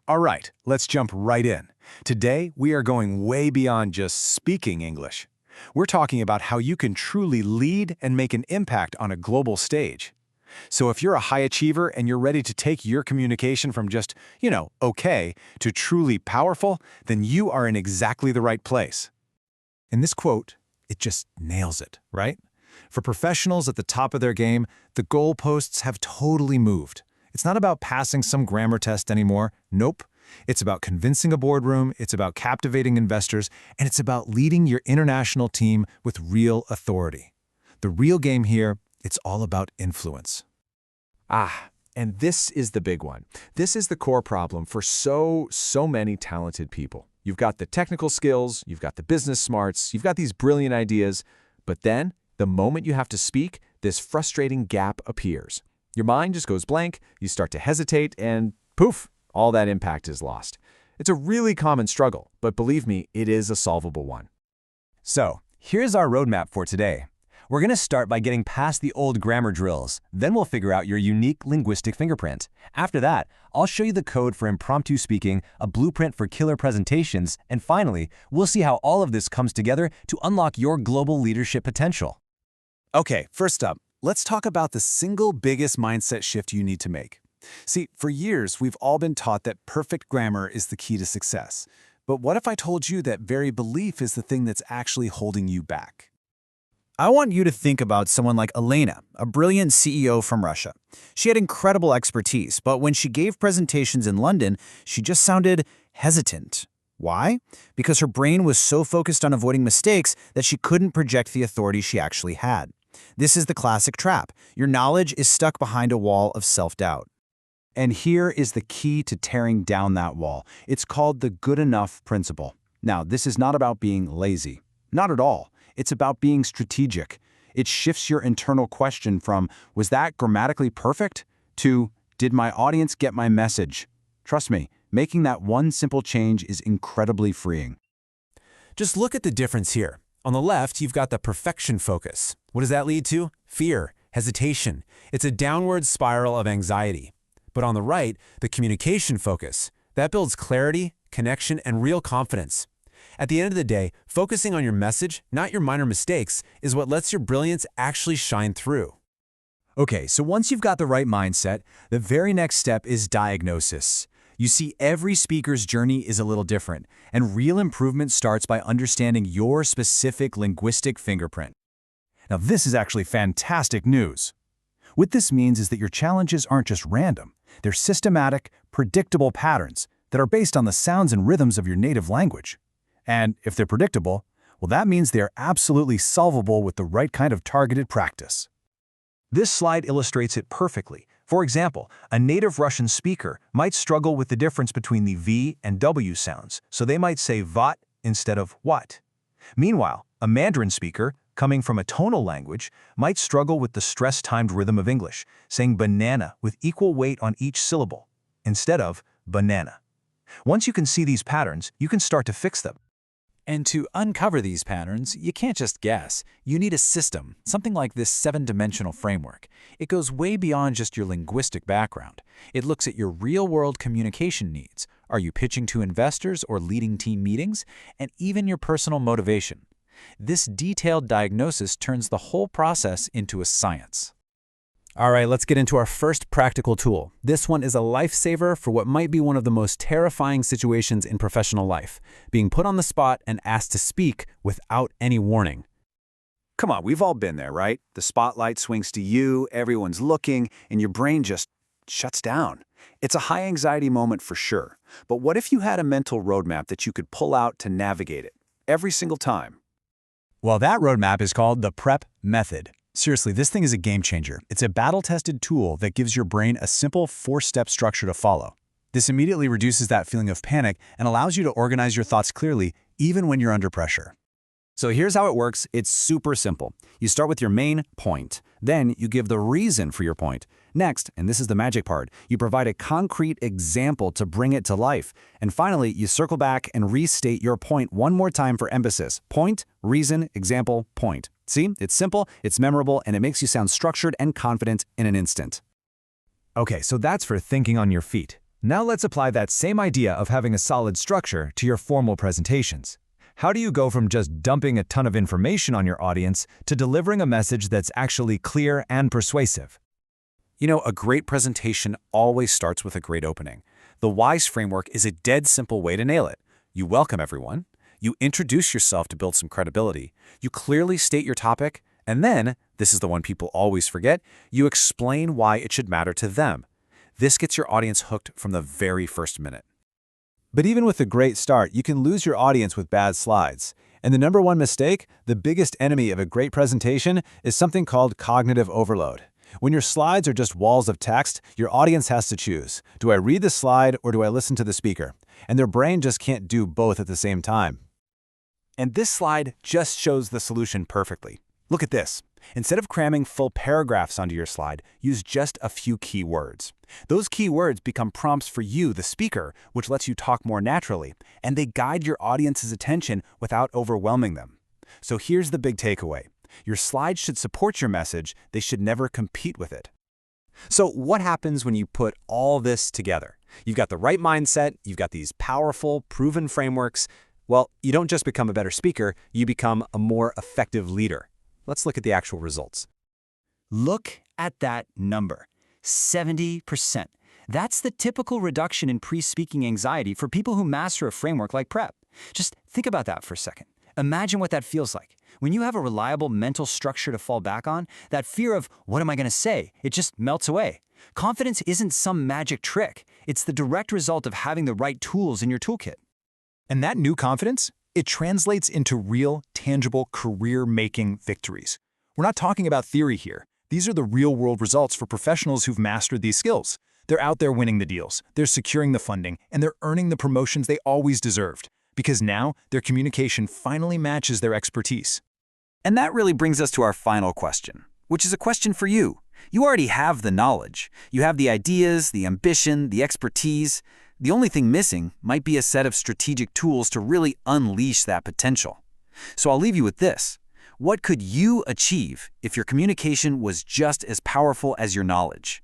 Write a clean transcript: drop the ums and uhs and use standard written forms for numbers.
All right, let's jump right in. Today, we are going way beyond just speaking English. We're talking about how you can truly lead and make an impact on a global stage. So if you're a high achiever and you're ready to take your communication from just, okay, to truly powerful, then you are in exactly the right place. In this quote, it just nails it, right? For professionals at the top of their game, the goalposts have totally moved. It's not about passing some grammar test anymore. Nope. It's about convincing a boardroom, it's about captivating investors, and it's about leading your international team with real authority. The real game here, it's all about influence. And this is the big one. This is the core problem for so many talented people. You've got the technical skills, you've got the business smarts, you've got these brilliant ideas, but then, the moment you have to speak, this frustrating gap appears. Your mind just goes blank, you start to hesitate, and poof, all that impact is lost. It's a really common struggle, but believe me, it is a solvable one. So, here's our roadmap for today. We're going to start by getting past the old grammar drills. Then we'll figure out your unique linguistic fingerprint. After that, I'll show you the code for impromptu speaking, a blueprint for killer presentations, and finally, we'll see how all of this comes together to unlock your global leadership potential. Okay, first up, let's talk about the single biggest mindset shift you need to make. See, for years, we've all been taught that perfect grammar is the key to success. But what if I told you that very belief is the thing that's actually holding you back? I want you to think about someone like Elena, a brilliant CEO from Russia. She had incredible expertise, but when she gave presentations in London, she just sounded hesitant. Why? Because her brain was so focused on avoiding mistakes that she couldn't project the authority she actually had. This is the classic trap. Your knowledge is stuck behind a wall of self-doubt. And here is the key to tearing down that wall. It's called the good enough principle. Now, this is not about being lazy. Not at all. It's about being strategic. It shifts your internal question from, was that grammatically perfect? To, did my audience get my message? Trust me, making that one simple change is incredibly freeing. Just look at the difference here. On the left, you've got the perfection focus. What does that lead to? Fear, hesitation. It's a downward spiral of anxiety. But on the right, the communication focus. That builds clarity, connection, and real confidence. At the end of the day, focusing on your message, not your minor mistakes, is what lets your brilliance actually shine through. Okay, so once you've got the right mindset, the very next step is diagnosis. You see, every speaker's journey is a little different, and real improvement starts by understanding your specific linguistic fingerprint. Now, this is actually fantastic news. What this means is that your challenges aren't just random. They're systematic, predictable patterns that are based on the sounds and rhythms of your native language. And if they're predictable, well, that means they're absolutely solvable with the right kind of targeted practice. This slide illustrates it perfectly. For example, a native Russian speaker might struggle with the difference between the V and W sounds, so they might say vat instead of what. Meanwhile, a Mandarin speaker, coming from a tonal language, might struggle with the stress-timed rhythm of English, saying banana with equal weight on each syllable, instead of banana. Once you can see these patterns, you can start to fix them. And to uncover these patterns, you can't just guess. You need a system, something like this 7-dimensional framework. It goes way beyond just your linguistic background. It looks at your real-world communication needs. Are you pitching to investors or leading team meetings? And even your personal motivation. This detailed diagnosis turns the whole process into a science. All right, let's get into our first practical tool. This one is a lifesaver for what might be one of the most terrifying situations in professional life, being put on the spot and asked to speak without any warning. Come on, we've all been there, right? The spotlight swings to you, everyone's looking, and your brain just shuts down. It's a high anxiety moment for sure. But what if you had a mental roadmap that you could pull out to navigate it every single time? Well, that roadmap is called the PrEP method. Seriously, this thing is a game changer. It's a battle-tested tool that gives your brain a simple 4-step structure to follow. This immediately reduces that feeling of panic and allows you to organize your thoughts clearly, even when you're under pressure. So here's how it works. It's super simple. You start with your main point. Then you give the reason for your point. Next, and this is the magic part, you provide a concrete example to bring it to life. And finally, you circle back and restate your point one more time for emphasis. Point, reason, example, point. See, it's simple, it's memorable, and it makes you sound structured and confident in an instant. Okay, so that's for thinking on your feet. Now let's apply that same idea of having a solid structure to your formal presentations. How do you go from just dumping a ton of information on your audience to delivering a message that's actually clear and persuasive? You know, a great presentation always starts with a great opening. The WISE framework is a dead simple way to nail it. You welcome everyone, you introduce yourself to build some credibility, you clearly state your topic, and then, this is the one people always forget, you explain why it should matter to them. This gets your audience hooked from the very first minute. But even with a great start, you can lose your audience with bad slides. And the number one mistake, the biggest enemy of a great presentation, is something called cognitive overload. When your slides are just walls of text, your audience has to choose. Do I read the slide or do I listen to the speaker? And their brain just can't do both at the same time. And this slide just shows the solution perfectly. Look at this. Instead of cramming full paragraphs onto your slide, use just a few key words. Those key words become prompts for you, the speaker, which lets you talk more naturally, and they guide your audience's attention without overwhelming them. So here's the big takeaway. Your slides should support your message, they should never compete with it. So what happens when you put all this together? You've got the right mindset, you've got these powerful, proven frameworks. Well, you don't just become a better speaker, you become a more effective leader. Let's look at the actual results. Look at that number, 70%. That's the typical reduction in pre-speaking anxiety for people who master a framework like PrEP. Just think about that for a second. Imagine what that feels like. When you have a reliable mental structure to fall back on, that fear of, what am I going to say? It just melts away. Confidence isn't some magic trick. It's the direct result of having the right tools in your toolkit. And that new confidence, it translates into real, tangible, career-making victories. We're not talking about theory here. These are the real-world results for professionals who've mastered these skills. They're out there winning the deals, they're securing the funding, and they're earning the promotions they always deserved. Because now, their communication finally matches their expertise. And that really brings us to our final question, which is a question for you. You already have the knowledge. You have the ideas, the ambition, the expertise. The only thing missing might be a set of strategic tools to really unleash that potential. So I'll leave you with this. What could you achieve if your communication was just as powerful as your knowledge?